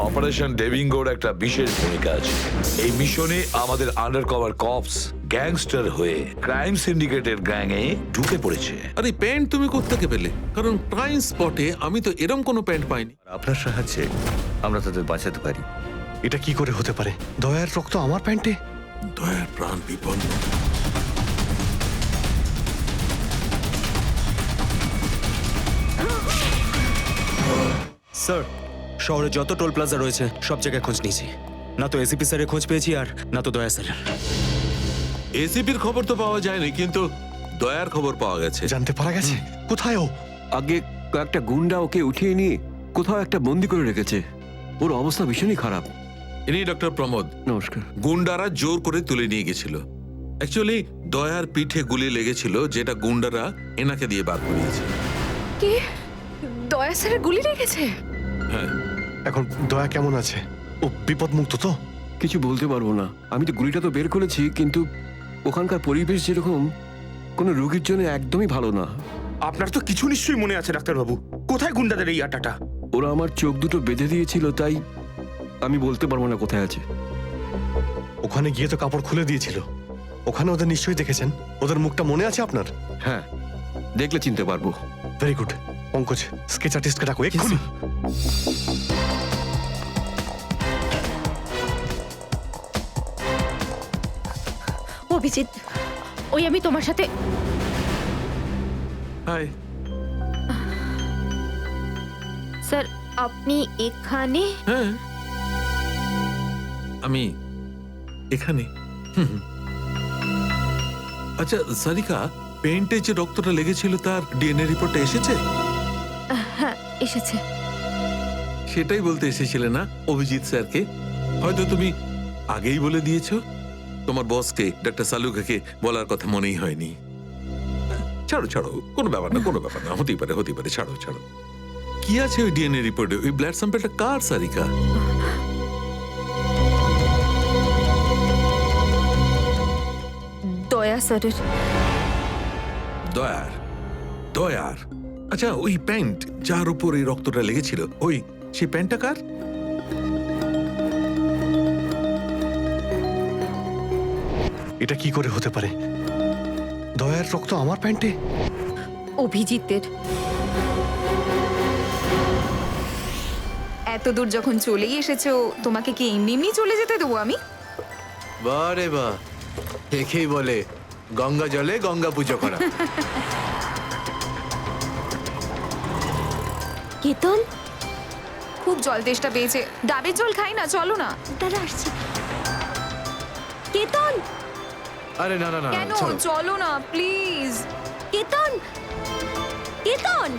Operation ডেভিঙ্গোর একটা বিশেষ ভূমিকা আছে। এই মিশনে আমাদের আন্ডারকভার কপস গ্যাংস্টার হয়ে ক্রাইম সিন্ডিকেটের গ্যাংয়ে ঢুকে পড়েছে। আরে প্যান্ট তুমি কোত্থেকে পেলে? কারণ ক্রাইম স্পটে আমি তো এরম কোনো প্যান্ট পাইনি। আপনার সাহায্যে আমরা তাদের বাঁচাতে পারি। এটা কি করে হতে পারে? দয়ার রক্ত আমার প্যান্টে? দয়ার প্রাণ বিপন্ন। স্যার, শহরে যত টোল প্লাজা রয়েছে সব জায়গায় খোঁজ নিয়েছি, না তো এসিপি স্যারের খোঁজ পেয়েছি আর না তো দয়া স্যারের। এসিপির খবর তো পাওয়া যায়নি, কিন্তু দয়ার খবর পাওয়া গেছে। জানতে পারা গেছে কোথায় ও? আগে কয়েকটা গুন্ডা ওকে উঠিয়ে নিয়ে কোথাও একটা বন্দি করে রেখেছে। ওর অবস্থা ভীষণই খারাপ। ইনি ডক্টর প্রমোদ। নমস্কার। গুন্ডারা জোর করে তুলে নিয়ে গেছিল। অ্যাকচুয়ালি দয়ার পিঠে গুলি লেগেছিল, যেটা গুন্ডারা এনাকে দিয়ে বার করিয়েছে। কে? দয়া স্যারের গুলি লেগেছে? হ্যাঁ। এখন দয়া কেমন আছে? ও বিপদ মুক্ত তো? কিছু বলতে পারবো না। আমি তো গুলিটা তো বের করেছি, কিন্তু ওখানকার পরিবেশ যেরকম কোনো রোগীর জন্য একদমই ভালো না। আপনার তো কিছু নিশ্চয়ই মনে আছে ডাক্তারবাবু। কোথায় গুন্ডাদের এই আটাটা? ওরা আমার চোখ দুটো বেঁধে দিয়েছিল, তাই আমি বলতে পারবো না কোথায় আছে। ওখানে গিয়ে তো কাপড় খুলে দিয়েছিল। ওখানে ওদের নিশ্চয়ই দেখেছেন। ওদের মুখটা মনে আছে আপনার? হ্যাঁ, দেখলে চিনতে পারবো। Very good. পঙ্কজ, স্কেচ আর্টিস্টকে ডাকো এক্ষুনি। অভিজিৎ, ওই আমি তোমার সাথে। হাই। স্যার, আপনি এখানে? হ্যাঁ, আমি এখানে। আচ্ছা সারিকা, পেন্টে যে রক্তটা লেগেছিল তার ডিএনএ রিপোর্টটা এসেছে? হ্যাঁ, এসেছে। সেটাই বলতে এসেছিলে না অভিজিৎ স্যারকে? হয়তো তুমি আগেই বলে দিয়েছো। তোমার বসকে ডক্টর সালুকাকে বলার কথা মনেই হয়নি। ছাড়ো ছাড়ো, কোনো ব্যাপার না, কোনো ব্যাপার না। হতেই পারে, হতেই পারে। ছাড়ো ছাড়ো। কি আছে ওই ডিএনএ রিপোর্টে? ওই ব্লাড স্যাম্পলটা কার সারিকা? দয়া স্যারের। দয়ার? দয়ার? আচ্ছা, ওই প্যান্ট যার উপর এই রক্তটা লেগেছিল, ওই সেই প্যান্টটা কার? এটা কি করে হতে পারে? দয়ার রক্ত আমার প্যান্টে? অভিজিতের। এত দূর যখন চলেই এসেছো, তোমাকে কি এমনি এমনি চলে যেতে দেবো আমি? বারে বা, দেখেই বলে গঙ্গা জলে গঙ্গা পুজো করা। কেতন, খুব জল তেষ্টা পেয়েছে, ডাবের জল খাই না, চলো না। দাদা আসছে। কেতন, আরে না না না, কেন? ছাড়ো। চলো না প্লিজ। কেতন, কেতন।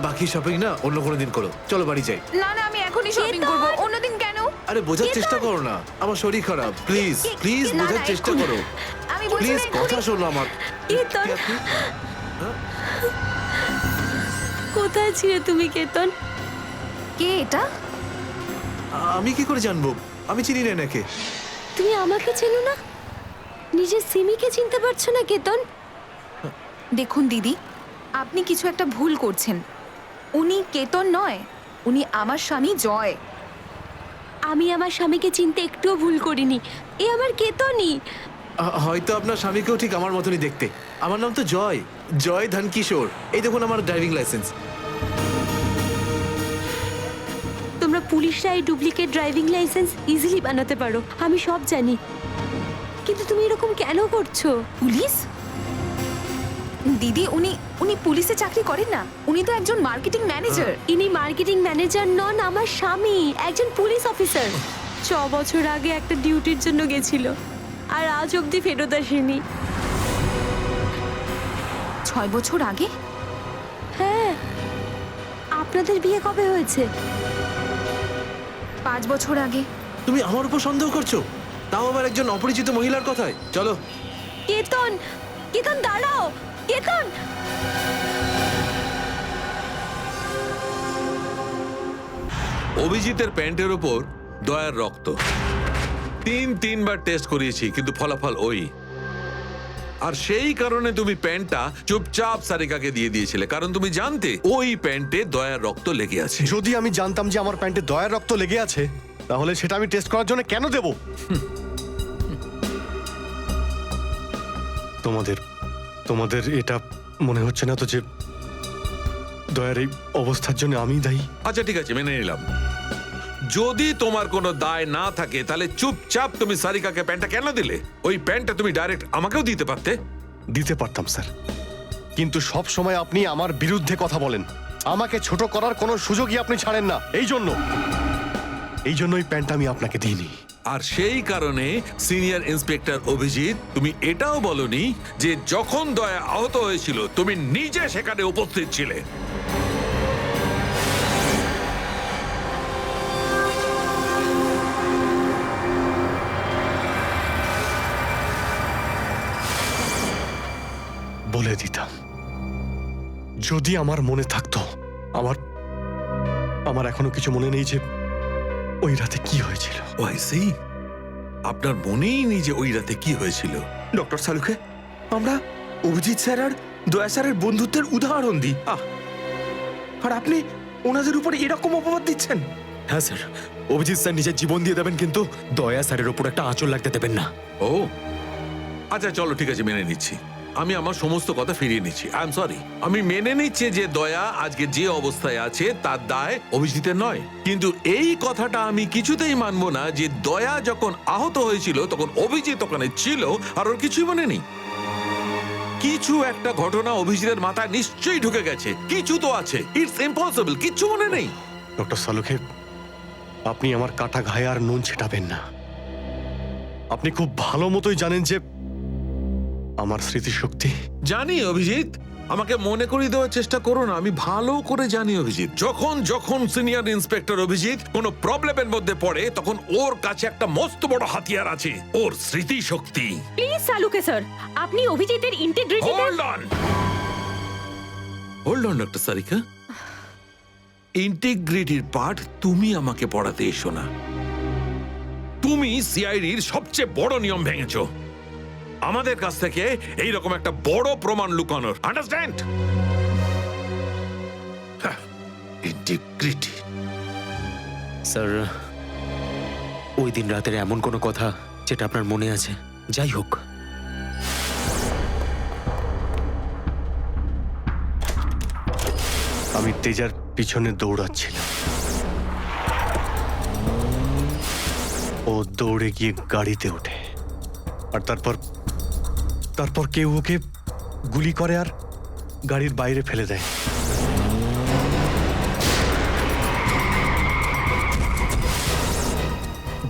বাকি শপিং না অন্য কোনো দিন করো, চলো বাড়ি যাই। না না, আমি এখনই শপিং কেতন! করবো, অন্যদিন কেন? আরে বোঝার চেষ্টা করো না, আমার শরীর খারাপ। প্লিজ প্লিজ না, না, বোঝার চেষ্টা এক্ষুনি। করো। আমি বলছি প্লিজ না, কথা এক্ষুনি। শোনো আমার। কেতন, কি আপনি? কোথায় ছিলে তুমি কেতন? কে এটা? আমি কি করে জানবো? আমি চিনি না এনাকে। তুমি আমাকে চেনো না? নিজের সিমিকে চিনতে পারছো না কেতন? দেখুন দিদি, আপনি কিছু একটা ভুল করছেন। উনি কেতন নয়, উনি আমার স্বামী জয়। আমি আমার স্বামীকে চিনতে একটুও ভুল করিনি। এ আমার কেতনই। হয়তো আপনার স্বামীকেও ঠিক আমার মতনই দেখতে। আমার নাম তো জয়, জয় ধনকিশোর। এই দেখুন আমার ড্রাইভিং লাইসেন্স। তোমরা পুলিশরা এই ডুপ্লিকেট ড্রাইভিং লাইসেন্স ইজিলি বানাতে পারো, আমি সব জানি। কিন্তু তুমি এরকম কেন করছো? পুলিশ? দিদি, উনি উনি পুলিশে চাকরি করেন না, উনি তো একজন মার্কেটিং ম্যানেজার। ইনি মার্কেটিং ম্যানেজার নন, আমার স্বামী একজন পুলিশ অফিসার। 6 বছর আগে একটা ডিউটির জন্য গেছিল, আর আজ অবধি ফেরত আসেনি। 6 বছর আগে? হ্যাঁ। আপনাদের বিয়ে কবে হয়েছে? 5 বছর আগে। তুমি আমার উপর সন্দেহ করছো, তাও আবার একজন অপরিচিত মহিলার কথায়। চলো। কেতন, কেতন দাঁড়াও, কেতন। অভিজিতের প্যান্টের ওপর দয়ার রক্ত। 3 বার টেস্ট করিয়েছি, কিন্তু ফলাফল ওই। আর সেই কারণে তুমি প্যান্টটা চুপচাপ সারিকাকে দিয়ে দিয়েছিলে, কারণ তুমি জানতে ওই প্যান্টে দয়ার রক্ত লেগে আছে। যদি আমি জানতাম যে আমার প্যান্টে দয়ার রক্ত লেগে আছে, তাহলে সেটা আমি টেস্ট করার জন্য কেন দেব? তোমাদের এটা মনে হচ্ছে না তো যে দয়ার এই অবস্থার জন্য আমি দায়ী? আচ্ছা ঠিক আছে, মেনে নিলাম। যদি তোমার কোনো দায় না থাকে তাহলে চুপচাপ তুমি সারিকাকে প্যান্টটা কেন দিলে? ওই প্যান্টটা তুমি ডাইরেক্ট আমাকেও দিতে পারতে। দিতে পারতাম স্যার, কিন্তু সব সময় আপনি আমার বিরুদ্ধে কথা বলেন, আমাকে ছোট করার কোনো সুযোগই আপনি ছাড়েন না। এই জন্য ওই প্যান্টটা আমি আপনাকে দিইনি। আর সেই কারণে সিনিয়র ইন্সপেক্টর অভিজিৎ, তুমি এটাও বলনি যে যখন দয়া আহত হয়েছিল তুমি নিজে সেখানে উপস্থিত ছিলে। বলে দিতাম, যদি আমার মনে থাকতো। আমার এখনো কিছু মনে নেই যে ওই রাতে কি হয়েছিল। ওয়াইসি, আপনার মনেই নেই যে ওই রাতে কি হয়েছিল? ডক্টর সালুকে আমরা অভিজিৎ স্যার আর দয়া স্যারের বন্ধুত্বের উদাহরণ দিই, আর আপনি ওনাদের উপর এরকম অপবাদ দিচ্ছেন? হ্যাঁ স্যার, অভিজিৎ স্যার নিজের জীবন দিয়ে দেবেন, কিন্তু দয়া স্যারের ওপর একটা আঁচল লাগতে দেবেন না। ও আচ্ছা, চলো ঠিক আছে, মেনে নিচ্ছি। আমি আমার সমস্ত কথা ফিরিয়ে নিচ্ছি। I am sorry. আমি মেনে নিচ্ছি যে দয়া আজকে যে অবস্থায় আছে তার দায় অভিজিতের নয়, কিন্তু এই কথাটা আমি কিছুতেই মানবো না যে দয়া যখন আহত হয়েছিল তখন অভিজিৎ ওখানে ছিল আর ওর কিছুই মনে নেই। কিছু একটা ঘটনা অভিজিতের মাথায় নিশ্চয়ই ঢুকে গেছে, কিছু তো আছে। ইটস ইম্পসিবল, কিচ্ছু মনে নেই। ডক্টর সালুকে, আপনি আমার কাটা ঘায়ে আর নুন ছেটাবেন না। আপনি খুব ভালো মতোই জানেন যে আমার স্মৃতিশক্তি। জানি অভিজিৎ, আমাকে মনে করিয়ে দেওয়ার চেষ্টা করো না। আমি ভালো করে জানি অভিজিৎ, যখন সিনিয়র ইন্সপেক্টর অভিজিৎ কোনো প্রবলেমের মধ্যে পড়ে তখন ওর কাছে একটা মস্ত বড় হাতিয়ার আছে, ওর স্মৃতিশক্তি। প্লিজ সালুকে স্যার, আপনি অভিজিতের integrity. Hold on doctor Sarika, ইন্টিগ্রিটির পার্ট তুমি আমাকে পড়াতে এসো না। তুমি সিআইডির সবচেয়ে বড় নিয়ম ভেঙেছো, আমাদের কাছ থেকে এইরকম একটা বড় প্রমাণ লুকানোর। আন্ডারস্ট্যান্ড? ইন্টিগ্রিটি। স্যার, ওই দিন রাতের এমন কোনো কথা যেটা আপনার মনে আছে? যাই হোক, আমি তেজার পিছনে দৌড়াচ্ছিলাম। ও দৌড়ে গিয়ে গাড়িতে ওঠে, আর তারপর কেউ ওকে গুলি করে আর গাড়ির বাইরে ফেলে দেয়।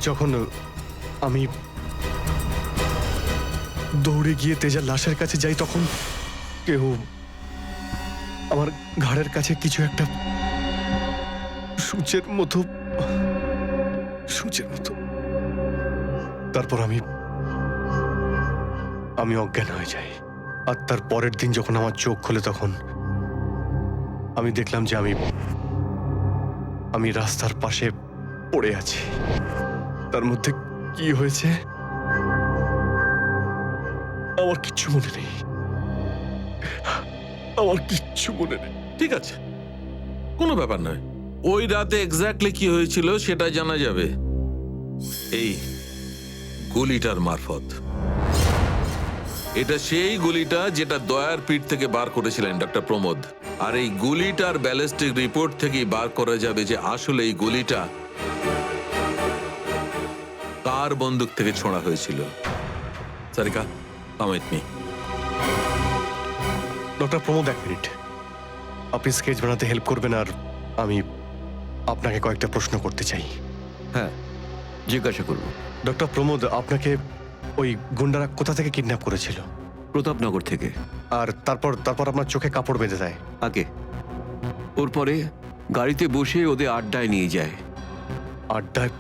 যখন আমি দৌড়ে গিয়ে তেজার লাশের কাছে যাই, তখন কেউ আমার ঘাড়ের কাছে কিছু একটা সূচের মতো। তারপর আমি অজ্ঞান হয়ে যাই। আর তার পরের দিন যখন আমার চোখ খোলে, তখন আমি দেখলাম যে আমি রাস্তার পাশে পড়ে আছি। তার মধ্যে কি হয়েছে আমার কিচ্ছু মনে নেই। ঠিক আছে, কোনো ব্যাপার নয়। ওই রাতে এক্স্যাক্টলি কি হয়েছিল সেটা জানা যাবে এই গুলিটার মারফত। এটা সেই গুলিটা যেটা দয়ার পিঠ থেকে বার করেছিলেন ডক্টর প্রমোদ। আর এই গুলিটার ব্যালিস্টিক রিপোর্ট থেকেই বার করা যাবে যে আসলে এই গুলিটা কার বন্দুক থেকে ছোঁড়া হয়েছিল। Sarika, come with me. Doctor Pramod, এক মিনিট। আপনি স্কেচ বানাতে হেল্প করবেন, আর আমি আপনাকে কয়েকটা প্রশ্ন করতে চাই। হ্যাঁ, জিজ্ঞাসা করুন। ডক্টর প্রমোদ, আপনাকে ওই গুন্ডারা কোথা থেকে কিডন্যাপ করেছিল? প্রতাপনগর থেকে। আর তারপর আপনার চোখে কাপড় বেঁধে দেয়? আগে ওর পরে গাড়িতে বসে ওদের আড্ডায় নিয়ে যায়। আড্ডায়?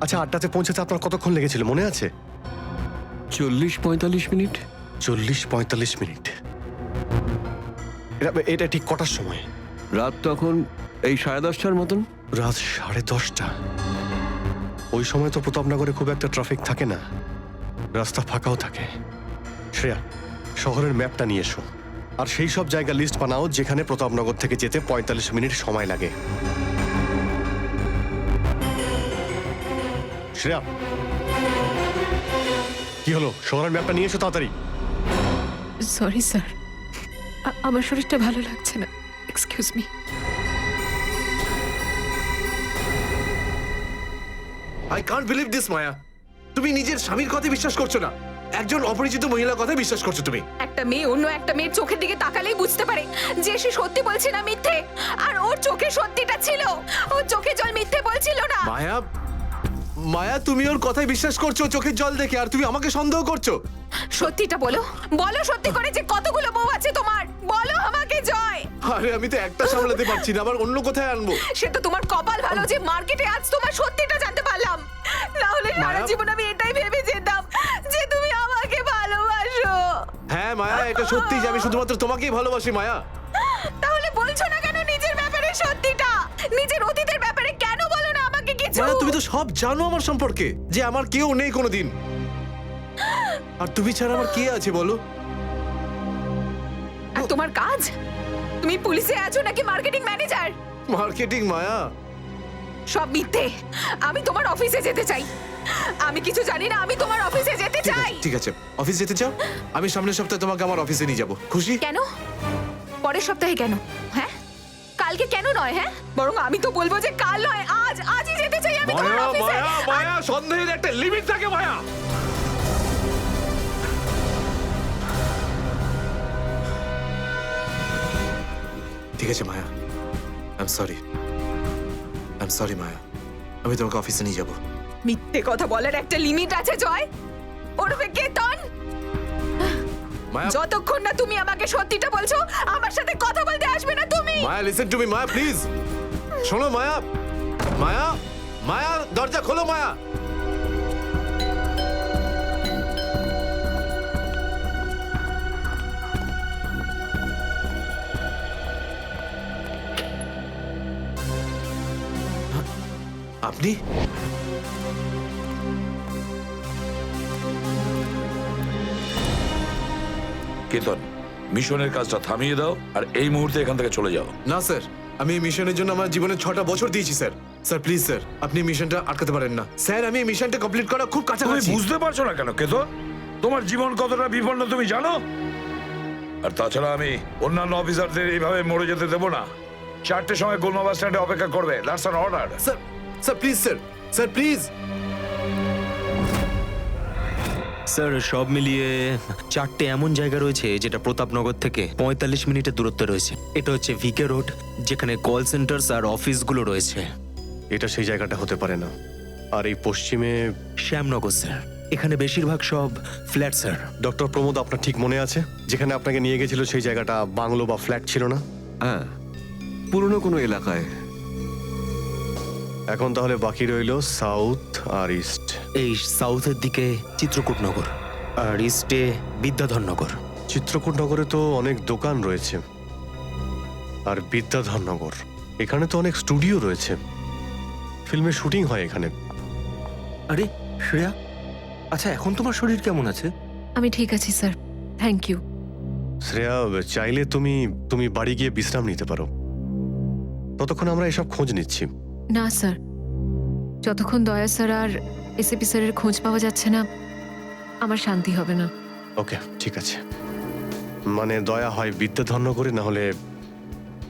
আচ্ছা, আড্ডাতে পৌঁছাতে আপনার কতক্ষণ লেগেছিল মনে আছে? 40-45 মিনিট। 40-45 মিনিট? এটা ঠিক কটার সময়? রাত তখন এই 10:30টার মতন। রাত 10:30? ওই সময় তো প্রতাপনগরে খুব একটা ট্রাফিক থাকে না, রাস্তা ফাঁকাও থাকে। শ্রেয়া, শহরের ম্যাপটা নিয়ে এসো আর সেই সব জায়গা লিস্ট বানাও যেখানে প্রতাপনগর থেকে যেতে 45 মিনিট সময় লাগে। শ্রেয়া, কি হলো? শহরের ম্যাপটা নিয়ে এসো তাড়াতাড়ি। সরি স্যার, আমার শরীরটা ভালো লাগছে না, excuse me. I can't believe this Maya, তুমি নিজের স্বামীর কথা বিশ্বাস করছো না, একজন অপরিচিত মহিলার কথা বিশ্বাস করছো তুমি। একটা মেয়ে অন্য একটা মেয়ের চোখের দিকে তাকালেই বুঝতে পারে যে সে সত্যি বলছে না মিথ্যে। আর ওর চোখে সত্যিটা ছিল, ওর চোখে জল মিথ্যে বলছিল না। মায়া, মায়া তুমি ওর কথাই বিশ্বাস করছো চোখের জল দেখে, আর তুমি আমাকে সন্দেহ করছো। সত্যিটা বলো, বলো সত্যি করে যে কতগুলো বউ আছে তোমার, বলো আমাকে জয়। আরে আমি তো একটা সামলাতে পারছি না, আবার অন্য কোথায় আনবো? সে তো তোমার কপাল ভালো যে মার্কেটে আজ তোমার সত্যিটা জানতে পারলাম, না হলে সারা মায়া- জীবন আমি এটাই ভেবে যেতাম যে তুমি আমাকে ভালোবাসো। হ্যাঁ মায়া, এটা সত্যি যে আমি শুধুমাত্র তোমাকেই ভালোবাসি মায়া। তাহলে বলছো না কেন নিজের ব্যাপারে সত্যিটা? নিজের অতীতের ব্যাপারে কেন বলো না আমাকে কিছু? মায়া তুমি তো সব জানো আমার সম্পর্কে, যে আমার কেউ নেই কোনোদিন, আর তুমি ছাড়া আমার কে আছে বলো? আর তোমার কাজ? তুমি পুলিশে আছো নাকি মার্কেটিং ম্যানেজার? মার্কেটিং মায়া। সব মিথ্যে। আমি তোমার অফিসে যেতে চাই। আমি কিছু জানি না, আমি তোমার অফিসে যেতে চাই। ঠিক আছে, অফিস যেতে চাও? আমি সামনের সপ্তাহে তোমাকে আমার অফিসে নিয়ে যাবো, খুশি? কেন? পরের সপ্তাহে কেন? হ্যাঁ, কালকে কেন নয়? হ্যাঁ, বরং আমি তো বলবো যে কাল নয়, আজই যেতে চাই আমি তোমার মায়া অফিসে। মায়া মায়া, সন্দেহের একটা লিমিট থাকে মায়া। ঠিক আছে মায়া, আই এম সরি মায়া, আমি তোমাকে অফিসে নিয়ে যাবো। মিথ্যে কথা বলার একটা লিমিট আছে জয়, ওরফে কেতন। মায়া, যতক্ষণ না তুমি আমাকে সত্যিটা বলছো, আমার সাথে কথা বলতে আসবে না তুমি। Maya listen to me Maya, please শোনো মায়া। মায়া, মায়া দরজা খোলো মায়া। আপনি? কেতন, মিশনের কাজটা থামিয়ে দাও আর এই মুহূর্তে এখান থেকে চলে যাও। না স্যার, আমি এই মিশনের জন্য আমার জীবনে 6টা বছর দিয়েছি স্যার। স্যার প্লিজ স্যার, আপনি মিশনটা আটকাতে পারেন না স্যার, আমি এই মিশনটা কমপ্লিট করা খুব তুমি কাছাকাছি। বুঝতে পারছো না কেন কেতন? তোমার জীবন কতটা বিপন্ন তুমি জানো? আর তাছাড়া আমি অন্যান্য অফিসারদের এইভাবে মরে যেতে দেবো না। 4টের সময় গোলমা বাস স্ট্যান্ডে অপেক্ষা করবে, that's an order. Sir, sir please sir, sir please. Sir সব মিলিয়ে 4টে এমন জায়গা রয়েছে যেটা প্রতাপনগর থেকে 45 মিনিটের দূরত্বে রয়েছে। এটা হচ্ছে ভিকে রোড, যেখানে কল সেন্টার্স আর অফিসগুলো রয়েছে। এটা সেই জায়গাটা হতে পারে না। আর এই পশ্চিমে শ্যামনগর স্যার, এখানে বেশিরভাগ সব ফ্ল্যাট স্যার। ডক্টর প্রমোদ, আপনার ঠিক মনে আছে যেখানে আপনাকে নিয়ে গেছিল সেই জায়গাটা বাংলো বা ফ্ল্যাট ছিল না? হ্যাঁ, পুরনো কোনো এলাকায়। এখন তাহলে বাকি রইল সাউথ আর ইস্ট। এই সাউথের দিকে চিত্রকূটনগর আর ইস্টে বিদ্যাধরনগর। চিত্রকূটনগরে তো অনেক দোকান রয়েছে, আর বিদ্যাধরনগর এখানে তো অনেক স্টুডিও রয়েছে, ফিল্মের শুটিং হয় এখানে। আরে শ্রেয়া, আচ্ছা এখন তোমার শরীর কেমন আছে? আমি ঠিক আছি স্যার, থ্যাংক ইউ। শ্রেয়া, চাইলে তুমি বাড়ি গিয়ে বিশ্রাম নিতে পারো, ততক্ষণ আমরা এসব খোঁজ নিচ্ছি। না স্যার, যতক্ষণ দয়া স্যার আর এসএপি স্যারের খোঁজ পাওয়া যাচ্ছে না, আমার শান্তি হবে না। ওকে, ঠিক আছে। মানে দয়া হয় বিদ্যাধরনগরে, না হলে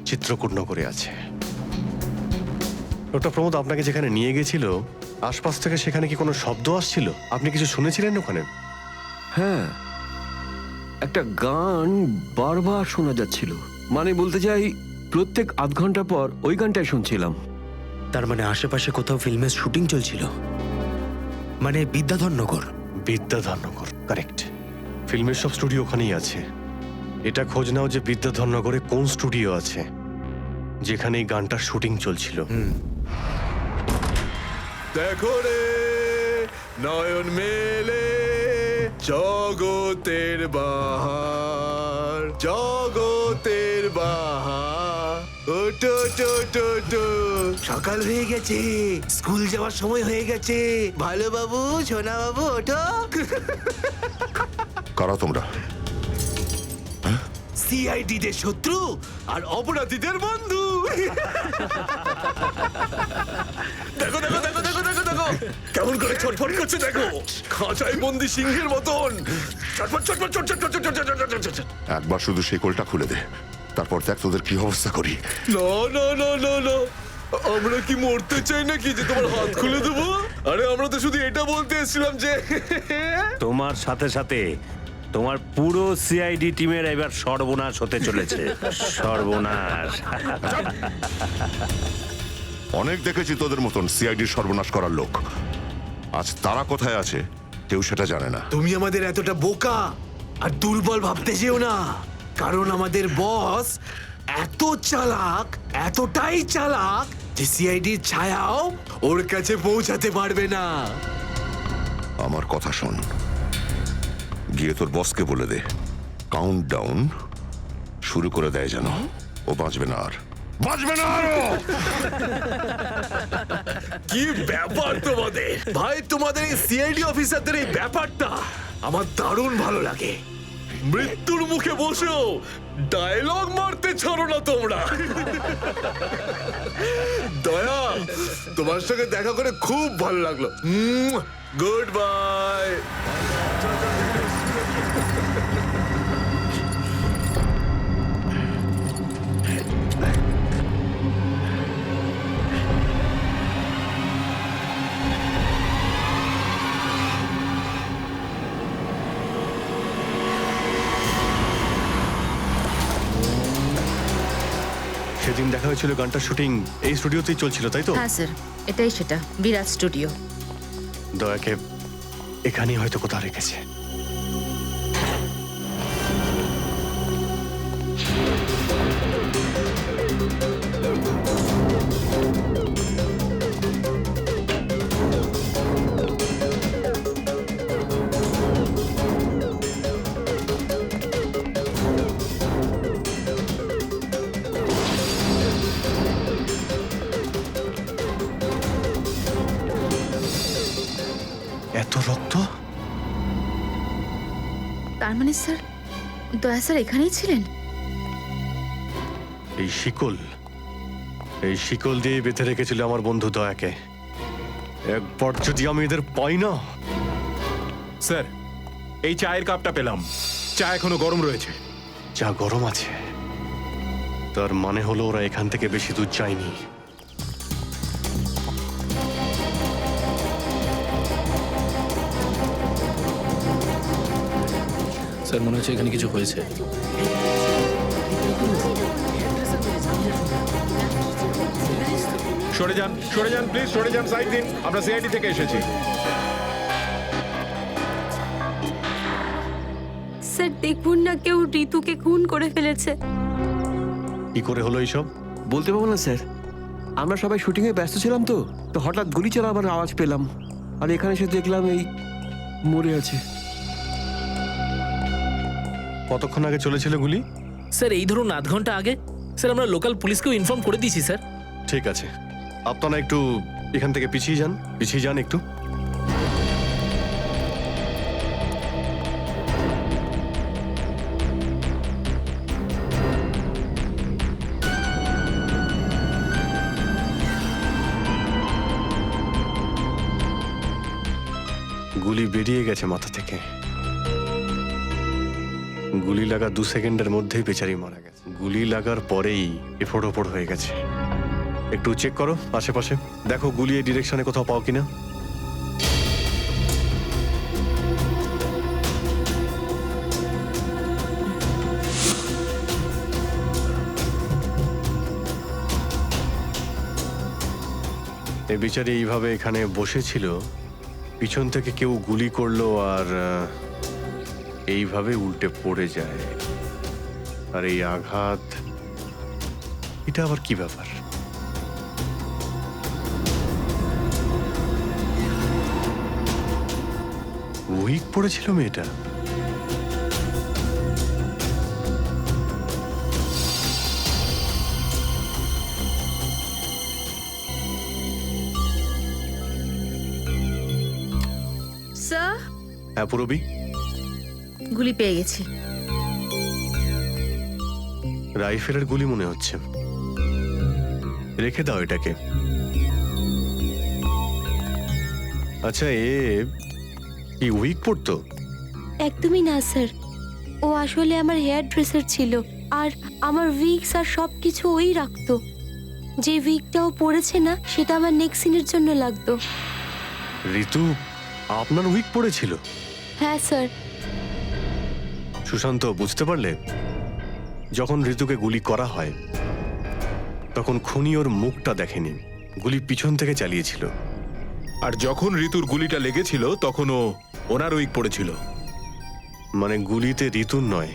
চিত্রকূটনগরে আছে। ডক্টর প্রমোদ আপনাকে যেখানে নিয়ে গেছিল, আশপাশ থেকে সেখানে কি কোনো শব্দ আসছিল? আপনি কিছু শুনেছিলেন ওখানে? হ্যাঁ, একটা গান বারবার শোনা যাচ্ছিল। মানে বলতে চাই, প্রত্যেক আধ ঘন্টা পর ওই গানটাই শুনছিলাম। তার মানে আশেপাশে কোথাও ফিল্মের শুটিং চলছিল, মানে বিদ্যাধরনগর। বিদ্যাধরনগর, কারেক্ট। ফিল্মের সব স্টুডিও ওখানেই আছে। এটা খোঁজ নাও যে বিদ্যাধরনগরে কোন স্টুডিও আছে যেখানে এই গানটার শুটিং চলছিল। দেখো রে নয়ন মেলে জগতের বাহার, জগতের বাহার। ওটো টো টো টো, সকাল হয়ে গেছে, স্কুল যাওয়ার সময় হয়ে গেছে। ভালো বাবু, সোনা বাবু, ওঠো। কারা তোমরা? সিআইডি দের শত্রু আর অপরাধীদের বন্ধু। দেখো দেখো দেখো দেখো দেখো দেখো কেমন করে ছটফট করছে, দেখো খাঁচায় বন্দি সিংহের মতন ছটফট ছটফট ছটফট ছটফট ছটফট ছটফট ছটফট। একবার শুধু শিকলটা খুলে দে, তারপর দেখ তোদের কি অবস্থা করি। না না না না না, আমরা কি মরতে চাই নাকি যে তোমার হাত খুলে দেবো? আরে আমরা তো শুধু এটা বলতে এসেছিলাম যে তোমার সাথে সাথে তোমার পুরো সিআইডি টিমের এবার সর্বনাশ হতে চলেছে। সর্বনাশ। অনেক দেখেছি তোদের মতন সিআইডির সর্বনাশ করার লোক, আজ তারা কোথায় আছে কেউ সেটা জানে না। তুমি আমাদের এতটা বোকা আর দুর্বল ভাবতে যেও না, কারণ আমাদের বস এত চালাক, এতটাই চালাক যে সিআইডির ছায়াও ওর কাছে পৌঁছাতে পারবে না। আমার কথা শোন, গিয়ে তোর বসকে বলে দে কাউন্ট ডাউন শুরু করে দেয় যেন ও বাঁচবে না আর, বাঁচবে না আর ও। কি ব্যাপার তোমাদের ভাই, তোমাদের এই সিআইডি অফিসারদের এই ব্যাপারটা আমার দারুণ ভালো লাগে। মৃত্যুর মুখে বসেও ডায়লগ মারতে ছাড়ো না তোমরা। দয়া, তোমার সঙ্গে দেখা করে খুব ভালো লাগলো। Good bye. সেদিন দেখা হয়েছিল গানটার শুটিং এই স্টুডিওতেই চলছিল, তাই তো? হ্যাঁ স্যার, এটাই সেটা, বিরাট স্টুডিও। দয়াকে এখানেই হয়তো কোথাও রেখেছে। এত রক্ত? তার মানে স্যার, দয়া স্যার এখানেই ছিলেন? এই শিকল দিয়ে বেঁধে রেখেছিল আমার বন্ধু দয়াকে। একবার যদি আমি এদের পাই না। স্যার, এই চায়ের কাপটা পেলাম, চা এখনো গরম রয়েছে। যা গরম আছে তার মানে হলো ওরা এখান থেকে বেশি দূর যায়নি। স্যার মনে হচ্ছে এখানে কিছু হয়েছে। সরে যান প্লিজ, সরে যান, সাইড দিন, আমরা সিআইডি থেকে এসেছি। স্যার দেখুন না, কেউ ঋতুকে খুন করে ফেলেছে। কি করে হলো এইসব? বলতে পারবো না স্যার, আমরা সবাই শুটিংয়ে ব্যস্ত ছিলাম তো তো হঠাৎ গুলি চালাবার আওয়াজ পেলাম, আর এখানে এসে দেখলাম এই মরে আছে। কতক্ষণ আগে চলেছিল গুলি? স্যার এই ধরুন আধ ঘন্টা আগে। স্যার আমরা লোকাল পুলিশকেও ইনফর্ম করে দিয়েছি স্যার। ঠিক আছে, আপনারা একটু এখান থেকে পিছিয়ে যান একটু। গুলি বেরিয়ে গেছে মাথা থেকে। গুলি লাগা 2 সেকেন্ডের মধ্যেই বেচারি মারা গেছে। গুলি লাগার পরেই এফোড় হয়ে গেছে। একটু চেক করো আশেপাশে, দেখো গুলি এই ডিরেকশনে কোথাও পাও কিনা। এই বিচারে এইভাবে এখানে বসেছিল, পিছন থেকে কেউ গুলি করলো আর এইভাবে উল্টে পড়ে যায়। আর এই আঘাত, এটা আবার কি ব্যাপার? উইক পড়েছিল মেয়েটা। স্যার, হ্যাঁ পুরবি, গুলি পেয়ে গেছি। রাইফেলের গুলি মনে হচ্ছে। রেখে দাও এটাকে। আচ্ছা, কি উইক পড়তো? একদমই না স্যার, ও আসলে আমার হেয়ার ড্রেসার ছিল, আর আমার উইগস আর সব কিছু ওই রাখতো। যে উইগটা ও পরেছে না, সেটা আমার নেক্সট সিনের জন্য লাগতো। ঋতু আপনার উইক পড়েছিল? হ্যাঁ স্যার। সুশান্ত, বুঝতে পারলে? যখন ঋতুকে গুলি করা হয় তখন খুনি ওর মুখটা দেখেনি, গুলি পিছন থেকে চালিয়েছিল। আর যখন ঋতুর গুলিটা লেগেছিল তখন ও ওনার উইক পড়েছিল। মানে গুলিতে ঋতুর নয়,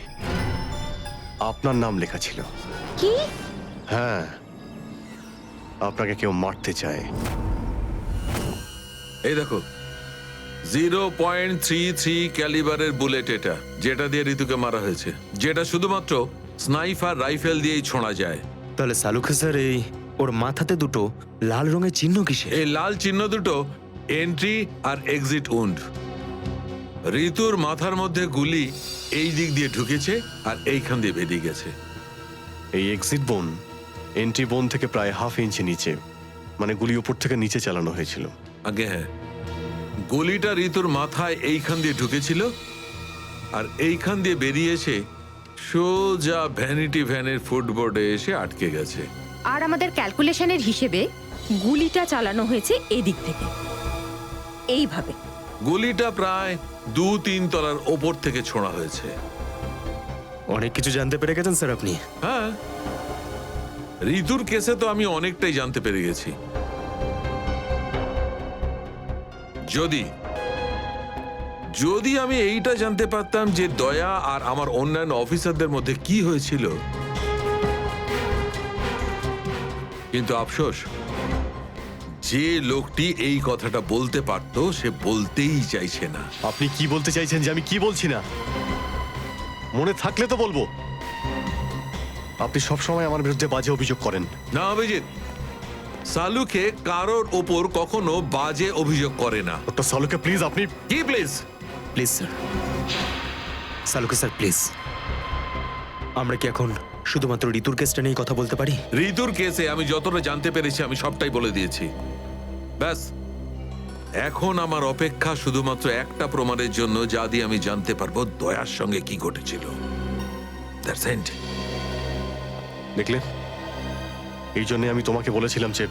আপনার নাম লেখা ছিল। কি? হ্যাঁ, আপনাকে কেউ মারতে চায়। এই দেখো, 0.33 ক্যালিবারের বুলেট এটা, যেটা দিয়ে ঋতুকে মারা হয়েছে, যেটা শুধুমাত্র স্নাইপার রাইফেল দিয়েই ছোঁড়া যায়। তাহলে সালুকে স্যার, এই ওর মাথাতে দুটো লাল রঙের চিহ্ন কিসে? এই লাল চিহ্ন দুটো এন্ট্রি আর এক্সিট উন্ড। ঋতুর মাথার মধ্যে গুলি এই দিক দিয়ে ঢুকেছে আর এইখান দিয়ে বেরিয়ে গেছে। এই এক্সিট বোন এন্ট্রি বোন থেকে প্রায় হাফ ইঞ্চি নিচে, মানে গুলি উপর থেকে নিচে চালানো হয়েছিল। আগে হ্যাঁ, গুলিটা ঋতুর মাথায় এইখান দিয়ে ঢুকেছিল আর এইখান দিয়ে বেরিয়ে এসে সোজা ভ্যানিটি ভ্যানের ফুটবোর্ডে এসে আটকে গেছে। আর আমাদের ক্যালকুলেশনের হিসেবে গুলিটা চালানো হয়েছে এদিক থেকে, এইভাবে। গুলিটা প্রায় 2-3 তলার ওপর থেকে ছোঁড়া হয়েছে। অনেক কিছু জানতে পেরে গেছেন স্যার আপনি। হ্যাঁ, ঋতুর কেসে তো আমি অনেকটাই জানতে পেরে গেছি। যদি আমি এইটা জানতে পারতাম যে দয়া আর আমার অন্যান্য অফিসারদের মধ্যে কি হয়েছিল, কিন্তু আফসোস, যে লোকটি এই কথাটা বলতে পারতো সে বলতেই চাইছে না। আপনি কি বলতে চাইছেন যে আমি কি বলছি না? মনে থাকলে তো বলবো। আপনি সবসময় আমার বিরুদ্ধে বাজে অভিযোগ করেন। না অভিজিৎ, সালুকে কারোর ওপর কখনো বাজে অভিযোগ করে না। ডক্টর সালুকে প্লিজ, আপনি কি please? Please sir, Salunke sir please, আমরা কি এখন শুধুমাত্র ঋতুর কেসটা নিয়ে কথা বলতে পারি? ঋতুর কেসে আমি যতটা জানতে পেরেছি আমি সবটাই বলে দিয়েছি। ব্যাস, এখন আমার অপেক্ষা শুধুমাত্র একটা প্রমাণের জন্য, যা দিয়ে আমি জানতে পারবো দয়ার সঙ্গে কি ঘটেছিল। That's it. দেখলে, এই জন্য আমি তোমাকে বলেছিলাম যে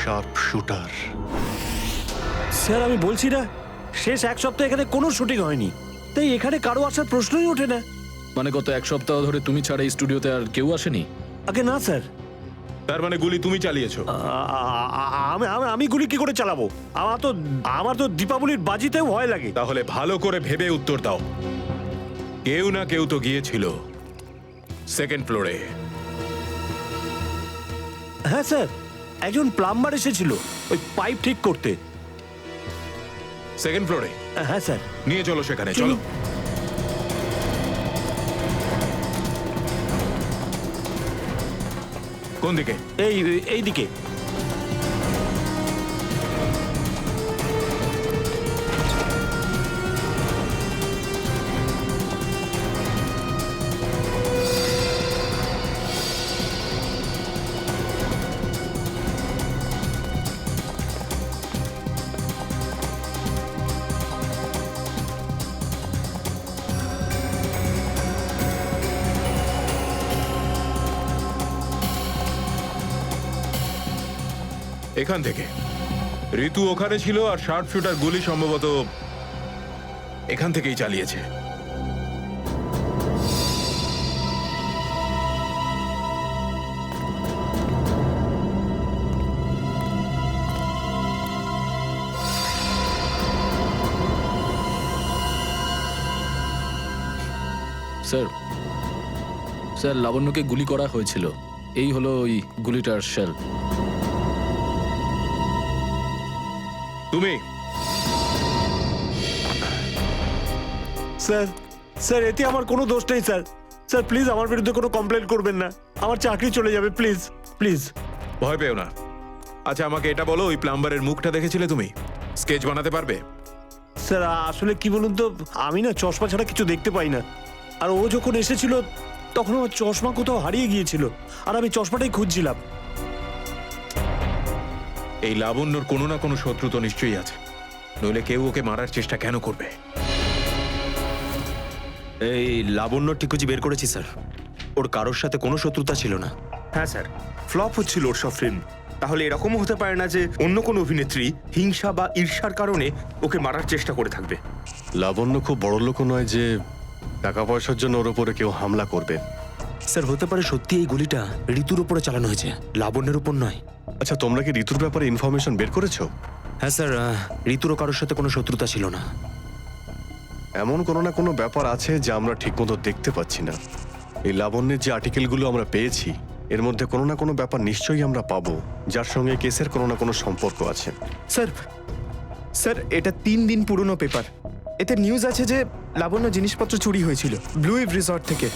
শার্প শুটার। স্যার, আমি বলছি না, শেষ এক সপ্তাহ এখানে কোনো শুটিং হয়নি, তাই এখানে কারো আসার প্রশ্নই ওঠে না। মানে গত এক সপ্তাহ ধরে তুমি ছাড়া এই স্টুডিওতে আর কেউ আসেনি? আগে না স্যার। তার মানে গুলি তুমি চালিয়েছো? আমি গুলি কি করে চালাবো? আমার তো দীপাবলির বাজিতেও ভয় লাগে। তাহলে ভালো করে ভেবে উত্তর দাও। কেউ না কেউ তো গিয়েছিল সেকেন্ড ফ্লোরে। হ্যাঁ স্যার, একজন প্লাম্বার এসেছিল ওই পাইপ ঠিক করতে। সেকেন্ড ফ্লোরে? হ্যাঁ স্যার। নিয়ে চলো সেখানে, চলো। কোন দিকে? এই দিকে। এখান থেকে ঋতু ওখানে ছিল আর শার্প শুটার গুলি সম্ভবত এখান থেকেই চালিয়েছে। স্যার, স্যার, লাবণ্যকে গুলি করা হয়েছিল। এই হলো ওই গুলিটার শেল। তুমি? স্যার, স্যার, এতে আমার কোনো দোষ নেই স্যার। স্যার প্লিজ আমার বিরুদ্ধে কোনো কমপ্লেন করবেন না। আমার চাকরি চলে যাবে, প্লিজ প্লিজ। ভয় পেও না। আচ্ছা আমাকে এটা বলো, ওই প্লাম্বারের মুখটা দেখেছিলে তুমি? স্কেচ বানাতে পারবে? স্যার আসলে কি বলুন তো, আমি না চশমা ছাড়া কিছু দেখতে পাই না। আর ও যখন এসেছিল তখন আমার চশমা কোথাও হারিয়ে গিয়েছিল, আর আমি চশমাটাই খুঁজছিলাম। এই লাবণ্যর কোনো না কোনো শত্রু তো নিশ্চয়ই আছে, নইলে কেউ ওকে মারার চেষ্টা কেন করবে? এই লাবণ্য টিকুজি বের করেছি স্যার, ওর কারোর সাথে কোনো শত্রুতা ছিল না। হ্যাঁ স্যার, ফ্লপ হচ্ছিল ওর সব ফিল্ম। তাহলে এরকমও হতে পারে না যে অন্য কোনো অভিনেত্রী হিংসা বা ঈর্ষার কারণে ওকে মারার চেষ্টা করে থাকবে। লাবণ্য খুব বড় লোক নয় যে টাকা পয়সার জন্য ওর উপরে কেউ হামলা করবে। স্যার হতে পারে সত্যি এই গুলিটা ঋতুর উপরে চালানো হয়েছে, লাবণ্যের উপর নয়। আচ্ছা তোমরা কি ঋতুর ব্যাপারে ইনফরমেশন বের করেছো? হ্যাঁ স্যার, ঋতুরও কারোর সাথে কোনো শত্রুতা ছিল না। এমন কোনো না কোনো ব্যাপার আছে যা আমরা ঠিকমতো দেখতে পাচ্ছি না। এই লাবণ্যের যে আর্টিকেলগুলো আমরা পেয়েছি এর মধ্যে কোনো না কোনো ব্যাপার নিশ্চয়ই আমরা পাবো যার সঙ্গে কেসের কোনো না কোনো সম্পর্ক আছে। স্যার স্যার এটা 3 দিন পুরনো পেপার। এতে নিউজ আছে যে লাবণ্য জিনিসপত্র চুরি হয়েছিল ব্লু ইভ রিসর্ট থেকে।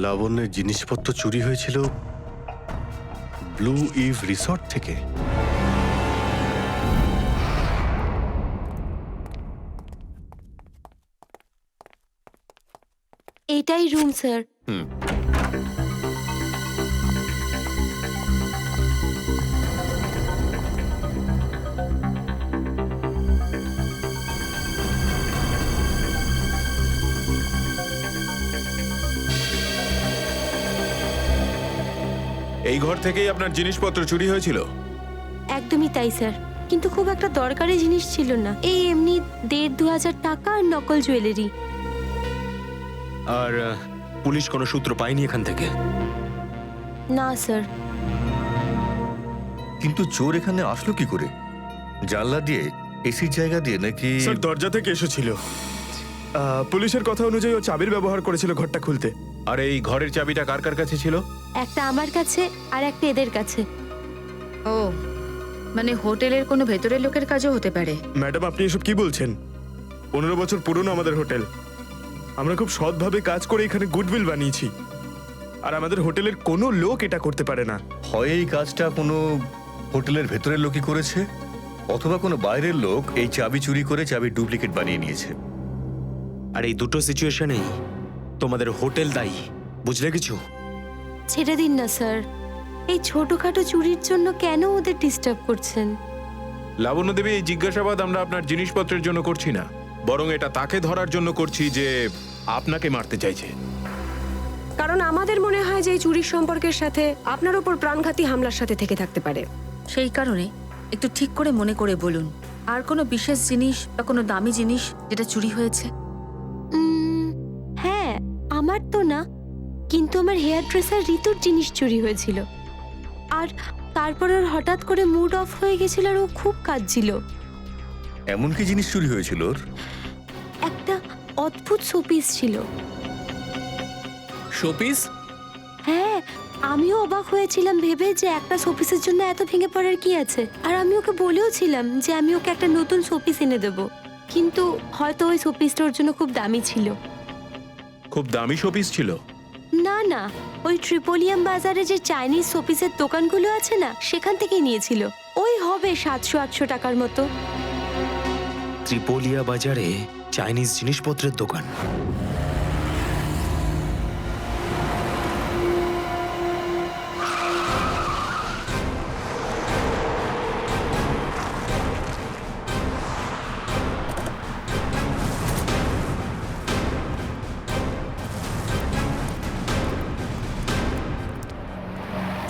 লাবণ্যের জিনিসপত্র চুরি হয়েছিল ব্লু ইভ রিসর্ট থেকে? এটাই রুম স্যার। এই ঘর থেকেই আপনার জিনিসপত্র চুরি হয়েছিল? একদমই তাই স্যার, কিন্তু খুব একটা দরকারি জিনিস ছিল না, এই এমনি 1,500-2,000 টাকা আর নকল জুয়েলারি। আর পুলিশ কোনো সূত্র পায়নি এখান থেকে? না স্যার। কিন্তু চোর এখানে আসলো কি করে? জানলা দিয়ে, এসির জায়গা দিয়ে নাকি? স্যার দরজা থেকে এসেছিল। পুলিশের কথা অনুযায়ী ও চাবির ব্যবহার করেছিল ঘরটা খুলতে। আর এই ঘরের চাবিটা কার কার কাছে ছিল? একটা আমার কাছে আর একটা এদের কাছে। ও মানে হোটেলের কোনো ভেতরের লোকের কাজও হতে পারে। ম্যাডাম আপনি এসব কি বলছেন? 15 বছর পুরনো আমাদের হোটেল। আমরা খুব সৎভাবে কাজ করে এখানে গুডউইল বানিয়েছি, আর আমাদের হোটেলের কোনো লোক এটা করতে পারে না। হয় এই কাজটা কোনো হোটেলের ভেতরের লোকই করেছে, অথবা কোনো বাইরের লোক এই চাবি চুরি করে চাবির ডুপ্লিকেট বানিয়ে নিয়েছে। আর এই দুটো সিচুয়েশনেই তোমাদের হোটেল দায়ী, বুঝলে কিছু? ছেড়ে দিন না স্যার, এই ছোটখাটো চুরির জন্য কেন ওদের ডিস্টার্ব করছেন? লাবণ্য দেবী, এই জিজ্ঞাসাবাদ আমরা আপনার জিনিসপত্রের জন্য করছি না, বরং এটা তাকে ধরার জন্য করছি যে আপনাকে মারতে চাইছে। কারণ আমাদের মনে হয় যে এই চুরির সম্পর্কের সাথে আপনার উপর প্রাণঘাতী হামলার সাথে থেকে থাকতে পারে। সেই কারণে একটু ঠিক করে মনে করে বলুন, আর কোনো বিশেষ জিনিস বা কোনো দামি জিনিস যেটা চুরি হয়েছে? হ্যাঁ, আমার তো না, কিন্তু আমার হেয়ার ড্রেসার ঋতুর জিনিস চুরি হয়েছিল। আর তারপর ওর হঠাৎ করে মুড অফ হয়ে গেছিল আর ও খুব কাঁদছিল। এমন কি জিনিস চুরি হয়েছিল ওর? একটা অদ্ভুত শোপিস ছিল। শোপিস? হ্যাঁ, আমিও অবাক হয়েছিলাম ভেবে যে একটা শোপিসের জন্য এত ভেঙে পড়ার কি আছে। আর আমি ওকে বলেও ছিলাম যে আমি ওকে একটা নতুন শোপিস এনে দেবো, কিন্তু হয়তো ওই শোপিসটা ওর জন্য খুব দামি ছিল। খুব দামি শোপিস ছিল? না না, ওই ট্রিপোলিয়াম বাজারে যে চাইনিজ শোপিসের দোকানগুলো আছে না, সেখান থেকেই নিয়েছিল। ওই হবে 700-800 টাকার মতো। ত্রিপোলিয়া বাজারে চাইনিজ জিনিসপত্রের দোকান?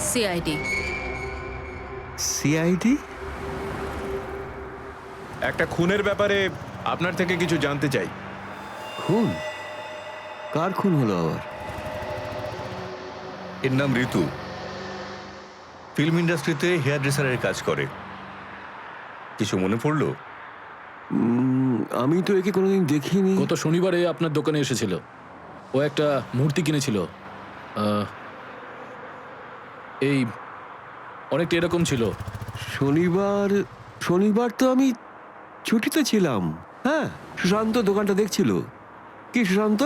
সিআইডি। সিআইডি? একটা খুনের ব্যাপারে আপনার থেকে কিছু জানতে চাই। খুন? কার খুন হলো আবার? এর নাম ঋতু, ফিল্ম ইন্ডাস্ট্রিতে হেয়ার ড্রেসারের কাজ করে। কিছু মনে পড়লো? আমি তো একে কোনোদিন দেখিনি। গত শনিবারে আপনার দোকানে এসেছিল, ও একটা মূর্তি কিনেছিল। এই অনেকটা এরকম ছিল। শনিবার তো আমি ছুটিতে ছিলাম। হ্যাঁ, সুশান্ত দোকানটা দেখছিল। কি সুশান্ত?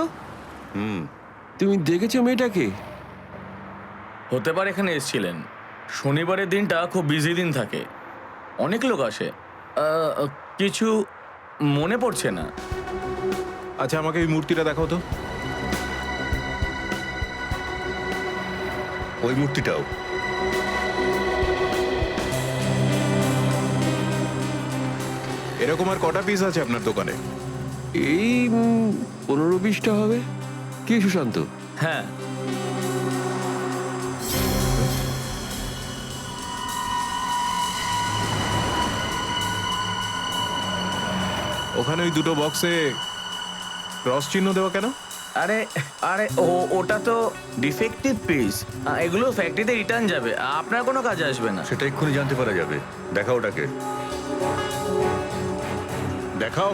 তুমি দেখেছো মেয়েটাকে? হতে পারে এখানে এসেছিলেন। শনিবারের দিনটা খুব বিজি দিন থাকে, অনেক লোক আসে। কিছু মনে পড়ছে না। আচ্ছা, আমাকে এই মূর্তিটা দেখাও তো। ওই মূর্তিটাও। এরকম আর কটা পিস আছে আপনার দোকানে? এই 15-20টা হবে। কি সুশান্ত? হ্যাঁ, ওখানে ওই দুটো বক্সে ক্রস চিহ্ন দেওয়া কেন? আরে আরে ওটা তো ডিফেক্টিভ পিস, এগুলো ফ্যাক্টরিতে রিটার্ন যাবে, আপনার কোনো কাজে আসবে না। সেটা এক্ষুনি জানতে পারা যাবে। দেখাও ওটাকে। দেখাও।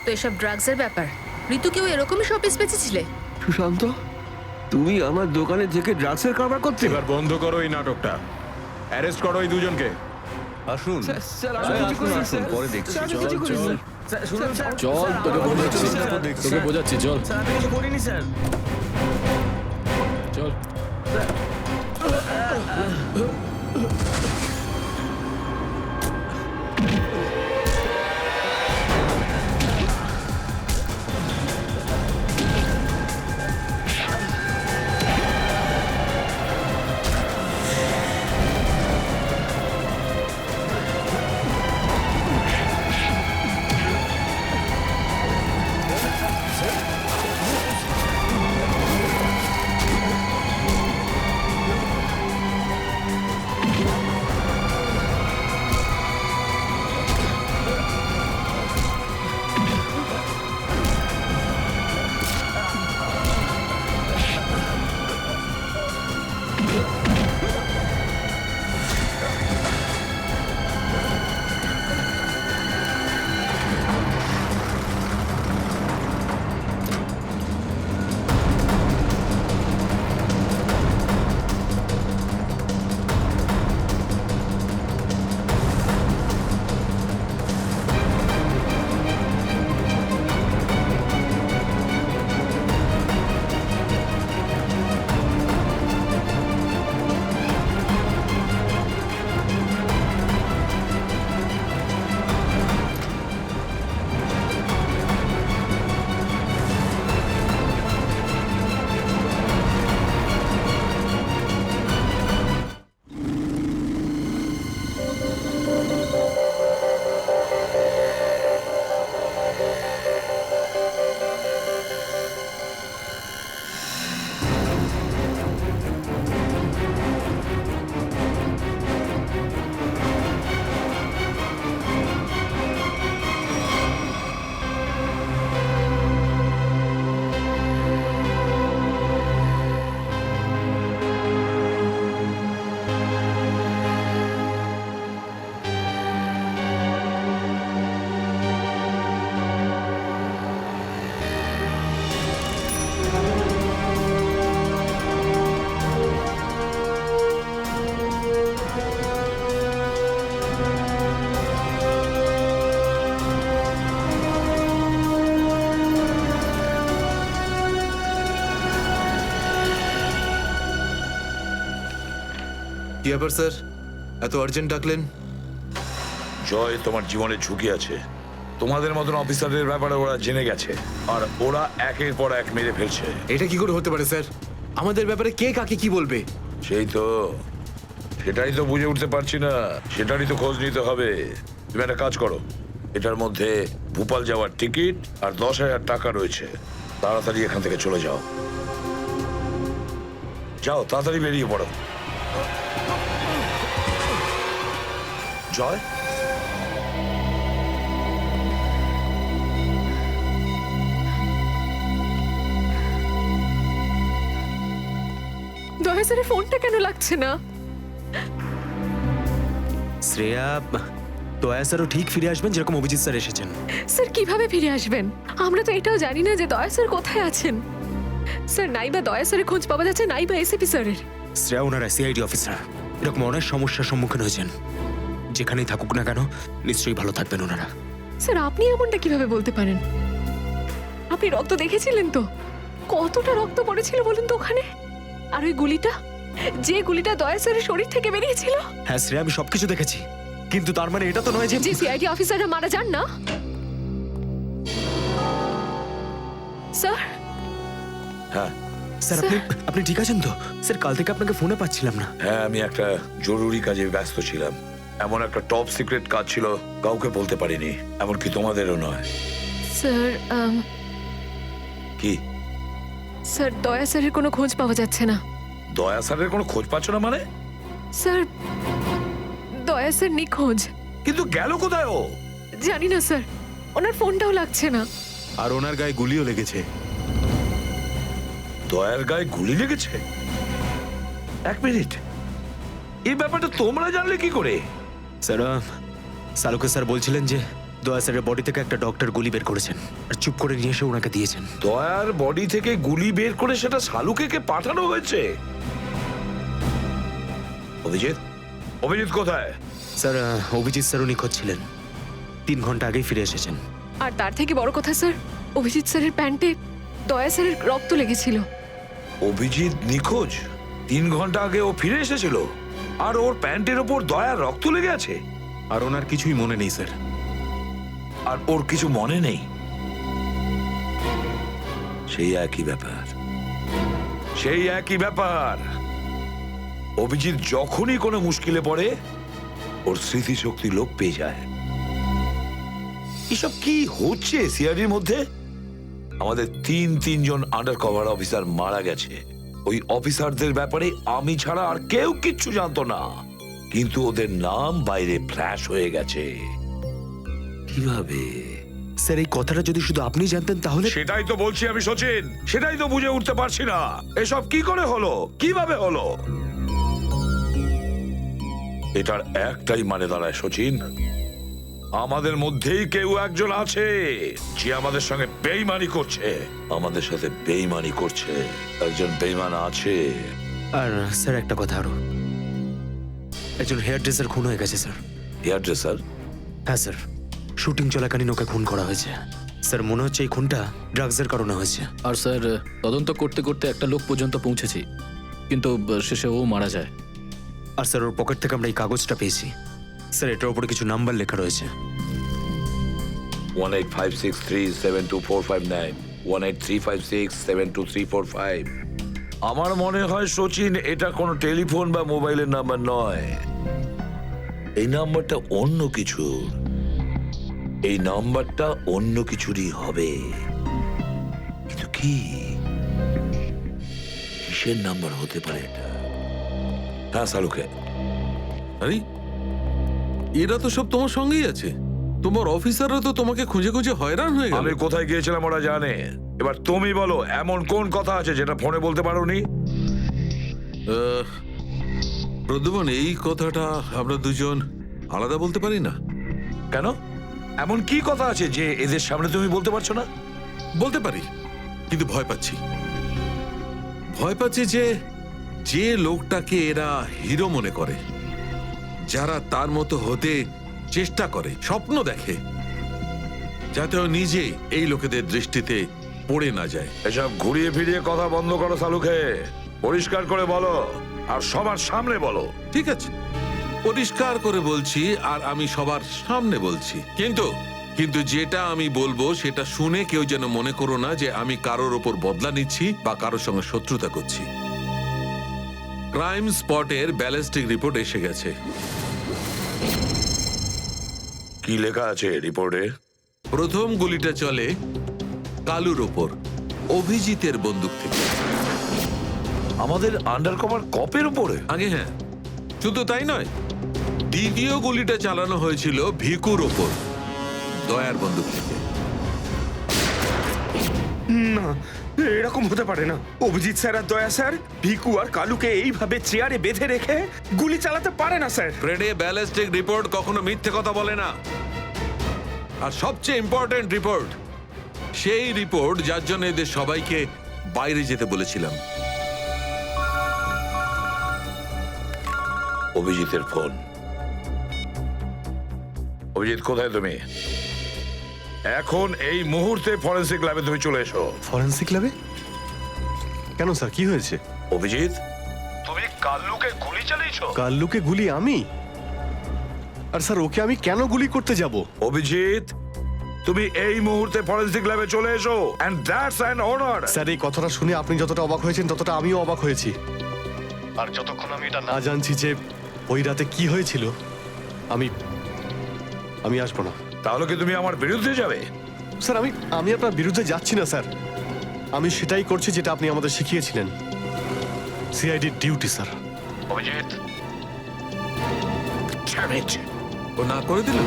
তো এসব ড্রাগসের ব্যাপার। ঋতু কেউ এরকমই শপিস বেঁচেছিলে? সুশান্ত, তুমি আমার দোকানে থেকে ড্রাগসের কারবার করতে? এবার বন্ধ করো এই নাটকটা। অ্যারেস্ট করো এই দুজনকে। আসুন, আসুন, পরে দেখছি। চল, তোকে বোঝাচ্ছি, চল। আমি কিছু করিনি স্যার। চল। কি ব্যাপার স্যার, এত আর্জেন্ট ডাকলেন? জয়, তোমার জীবনে ঝুঁকি আছে। তোমাদের মতন অফিসারদের ব্যাপারে ওরা জেনে গেছে, আর ওরা একের পর এক মেরে ফেলছে। এটা কি করে হতে পারে স্যার? আমাদের ব্যাপারে কে কাকে কি বলবে? সেই তো, সেটাই তো বুঝে উঠতে পারছি না। সেটারই তো খোঁজ নিতে হবে। তুমি একটা কাজ করো, এটার মধ্যে ভোপাল যাওয়ার টিকিট আর 10,000 টাকা রয়েছে। তাড়াতাড়ি এখান থেকে চলে যাও। যাও, তাড়াতাড়ি বেরিয়ে পড়ো। জয়, দয়া স্যারের ফোনটা কেন লাগছে না? শ্রেয়া, দয়া স্যারও ঠিক ফিরে আসবেন যেরকম অভিজিৎ স্যার এসেছেন। স্যার কিভাবে ফিরে আসবেন? আমরা তো এটাও জানি না যে দয়া স্যার কোথায় আছেন। স্যার নাইবা দয়া স্যারের খোঁজ পাওয়া যাচ্ছে, নাইবা এসিপি স্যারের। শ্রেয়া ওনারা সিআইডি অফিসার, এরকম অনেক সমস্যার সম্মুখীন হয়েছেন। যেখানেই থাকুক না কেন নিশ্চয়ই ভালো থাকবেন ওনারা। স্যার আপনি এমনটা কিভাবে বলতে পারেন? আপনি রক্ত দেখেছিলেন তো? কতটা রক্ত পড়েছিল বলুন তো ওখানে? আর ওই গুলিটা, যে গুলিটা দয়া স্যারের শরীর থেকে বেরিয়েছিল। হ্যাঁ শ্রেয়া, আমি সবকিছু দেখেছি, কিন্তু তার মানে এটা তো নয় যে সিআইডি অফিসাররা মারা যান না। স্যার হ্যাঁ স্যার, আপনি ঠিক আছেন তো? স্যার কাল থেকে আপনাকে ফোনে পাচ্ছিলাম না। হ্যাঁ, আমি একটা জরুরি কাজে ব্যস্ত ছিলাম। এমন একটা টপ সিক্রেট কাজ ছিল, কাউকে বলতে পারিনি, এমনকি তোমাদেরও নয়। স্যার কি স্যার, দয়া স্যারের কোনো খোঁজ পাওয়া যাচ্ছে না। দয়া স্যারের কোনো খোঁজ পাচ্ছ না মানে? স্যার দয়া স্যার নিখোঁজ। কিন্তু গেল কোথায় ও? জানি না স্যার, ওনার ফোনটাও লাগছে না। আর ওনার গায়ে গুলিও লেগেছে। দয়ার গায়ে গুলি লেগেছে? এক মিনিট, এই ব্যাপারটা তোমরা জানলে কি করে? স্যার, সালুকে স্যার বলছিলেন যে দয়া স্যারের বডি থেকে একটা ডক্টর গুলি বের করেছেন আর চুপ করে নিয়ে এসে ওনাকে দিয়েছেন। দয়ার বডি থেকে গুলি বের করে সেটা শালুকে পাঠানো হয়েছে? অভিজিৎ, অভিজিৎ কোথায়? স্যার অভিজিৎ স্যারও নিখোঁজ ছিলেন, 3 ঘন্টা আগেই ফিরে এসেছেন। আর তার থেকে বড় কথা স্যার, অভিজিৎ স্যারের প্যান্টে দয়া স্যারের রক্ত লেগেছিল। অভিজিৎ নিখোঁজ? 3 ঘন্টা আগে ও ফিরে এসেছিল, আর ওর প্যান্টের ওপর দয়ার রক্ত লেগে আছে। আর ওনার কিছুই মনে নেই স্যার। আর ওর কিছু মনে নেই? সেই একই ব্যাপার, সেই একই ব্যাপার। অভিজিৎ যখনই কোনো মুশকিলে পড়ে ওর স্মৃতিশক্তি লোপ পেয়ে যায়। এসব কি হচ্ছে সিআইডির মধ্যে? আমাদের তিনজন আন্ডার কভার অফিসার মারা গেছে। ওই অফিসারদের ব্যাপারে আমি ছাড়া আর কেউ কিচ্ছু জানতো না, কিন্তু ওদের নাম বাইরে ফ্ল্যাশ হয়ে গেছে। কিভাবে? স্যার এই কথাটা যদি শুধু আপনি জানতেন তাহলে। সেটাই তো বলছি আমি সচিন, সেটাই তো বুঝে উঠতে পারছি না এসব কি করে হলো, কিভাবে হলো। এটার একটাই মানে দাঁড়ায় সচিন, আমাদের মধ্যেই কেউ একজন আছে যে আমাদের সঙ্গে বেইমানি করছে, আমাদের সাথে বেইমানি করছে। একজন বেইমান আছে। আর স্যার একটা কথা আরো, একজন হেয়ার ড্রেসার খুন হয়ে গেছে স্যার। Hair dresser? হ্যাঁ স্যার, শুটিং চলাকালীন ওকে খুন করা হয়েছে। স্যার মনে হচ্ছে এই খুনটা ড্রাগসের কারণে হয়েছে। আর স্যার তদন্ত করতে করতে একটা লোক পর্যন্ত পৌঁছেছি, কিন্তু শেষে ও মারা যায়। আর স্যার ওর পকেট থেকে আমরা এই কাগজটা পেয়েছি। স্যার এটার উপরে কিছু নাম্বার লেখা রয়েছে। 185637245 183567235। আমার মনে হয় সচিন এটা কোনো টেলিফোন বা মোবাইলের নাম্বার নয়, এই নাম্বারটা অন্য কিছু। এই নাম্বারটা অন্য কিছুরই হবে, কিন্তু কি, কিসের নাম্বার হতে পারে এটা? হ্যাঁ সালুকে। আরে এরা তো সব তোমার সঙ্গেই আছে, তোমার অফিসাররা তো তোমাকে খুঁজে খুঁজে হয়রান হয়ে গেল। আমি কোথায় গিয়েছিলাম ওরা জানে। এবার তুমি বলো, এমন কোন কথা আছে যেটা ফোনে বলতে পারোনি? প্রদ্যুমন, এই কথাটা আমরা দুজন আলাদা বলতে পারি না। কেন? এমন কি কথা আছে যে এদের সামনে তুমি বলতে পারছো না? বলতে পারি, কিন্তু ভয় পাচ্ছি। ভয় পাচ্ছি যে যে লোকটাকে এরা হিরো মনে করে, যারা তার মতো হতে চেষ্টা করে, স্বপ্ন দেখে, যাতে ও নিজে এই লোকেদের দৃষ্টিতে পড়ে না যায়। এসব ঘুরিয়ে ফিরিয়ে কথা বন্ধ করো সালুকে, পরিষ্কার করে বলো, আর সবার সামনে বলো। ঠিক আছে, পরিষ্কার করে বলছি, আর আমি সবার সামনে বলছি, কিন্তু যেটা আমি বলবো সেটা শুনে কেউ যেন মনে করো না যে আমি কারোর ওপর বদলা নিচ্ছি বা কারোর সঙ্গে শত্রুতা করছি। ক্রাইম স্পটের ব্যালিস্টিক রিপোর্ট এসে গেছে। কি লেখা আছে রিপোর্টে? প্রথম গুলিটা চলে কালুর ওপর, অভিজিতের বন্দুক থেকে। আমাদের আন্ডার কভার কপের উপরে? আগে হ্যাঁ, শুধু তাই নয়, দ্বিতীয় গুলিটা চালানো হয়েছিল ভিকুর ওপর, দয়ার বন্দুক থেকে। না এরকম হতে পারে না। অভিজিৎ স্যার আর দয়া স্যার ভিকু আর কালুকে এইভাবে চেয়ারে বেঁধে রেখে গুলি চালাতে পারে না স্যার। ফ্রেডে ব্যালিস্টিক রিপোর্ট কখনো মিথ্যে কথা বলে না। আর সবচেয়ে ইম্পর্টেন্ট রিপোর্ট, সেই রিপোর্ট যার জন্য এদের সবাইকে বাইরে যেতে বলেছিলাম। অভিজিতের ফোন। অভিজিৎ, কোথায় তুমি? এখন এই মুহূর্তে ফরেনসিক ল্যাবে তুমি চলে এসো। ফরেনসিক ল্যাবে? কেন স্যার, কি হয়েছে? অভিজিৎ, তুমি কাল্লুকে গুলি চালিয়েছো? কাল্লুকে গুলি আমি? আর স্যার, ওকে আমি কেন গুলি করতে যাব? অভিজিৎ, তুমি এই মুহূর্তে ফরেনসিক ল্যাবে চলে এসো, and that's an honour. Sir, এই কথাটা শুনে আপনি যতটা অবাক হয়েছেন ততটা আমিও অবাক হয়েছি। আর যতক্ষণ আমি এটা না জানছি যে ওই রাতে কি হয়েছিল, আমি আসবো না। তাহলে কি তুমি আমার বিরুদ্ধে যাবে? স্যার, আমি আপনার বিরুদ্ধে যাচ্ছি না স্যার। আমি সেটাই করছি যেটা আপনি আমাদের শিখিয়েছিলেন, সিআইডির ডিউটি স্যার। অভিজিৎ, ও না করে দিল।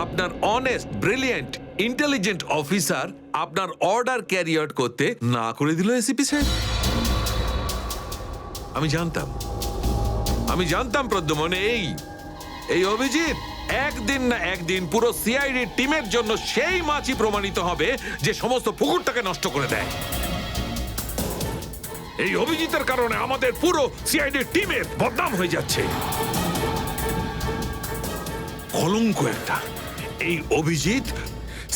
আপনার অনেস্ট, ব্রিলিয়েন্ট, ইন্টেলিজেন্ট অফিসার আপনার অর্ডার ক্যারি আউট করতে না করে দিল এসিপি সাহেব। আমি জানতাম প্রদ্যুমন, এই অভিজিৎ একদিন না একদিন পুরো সিআইডি টিমের জন্য সেই মাছি প্রমাণিত হবে যে সমস্ত পুকুরটাকে নষ্ট করে দেয়। এই অভিজিতের কারণে আমাদের পুরো সিআইডি টিমের বদনাম হয়ে যাচ্ছে। কলঙ্ক একটা। এই অভিজিৎ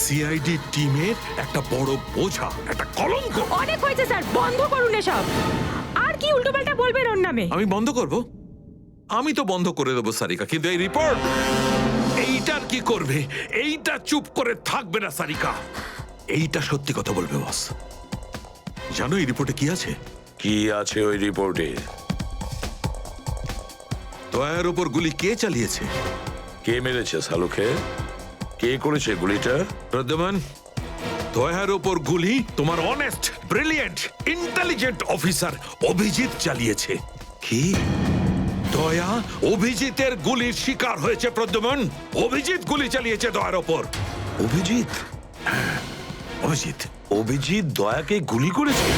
সিআইডি টিমের একটা বড় বোঝা, একটা কলঙ্ক। অনেক হয়েছে স্যার, বন্ধ করুন এসব। আর কি উল্টোপাল্টা বলবেন ওর নামে? আমি বন্ধ করব? আমি তো বন্ধ করে দেবো সারিকা, কিন্তু এই রিপোর্ট, এইটার কি করবে? এইটা চুপ করে থাকবে না সারিকা। এইটা সত্যি কথা বলবে বস। জানো এই রিপোর্টে কি আছে? কি আছে ওই রিপোর্টে? দয়ার উপর গুলি কে চালিয়েছে? কে মেরেছে সালুকে? কে করেছে গুলিটা? প্রদ্যুমন, দয়ার উপর গুলি তোমার honest, brilliant, intelligent officer Abhijit চালিয়েছে। কি? দয়া অভিজিতের গুলির শিকার হয়েছে প্রদ্যুমন। অভিজিৎ গুলি চালিয়েছে দয়ার ওপর। অভিজিৎ? অভিজিৎ অভিজিৎ দয়াকে গুলি করেছে?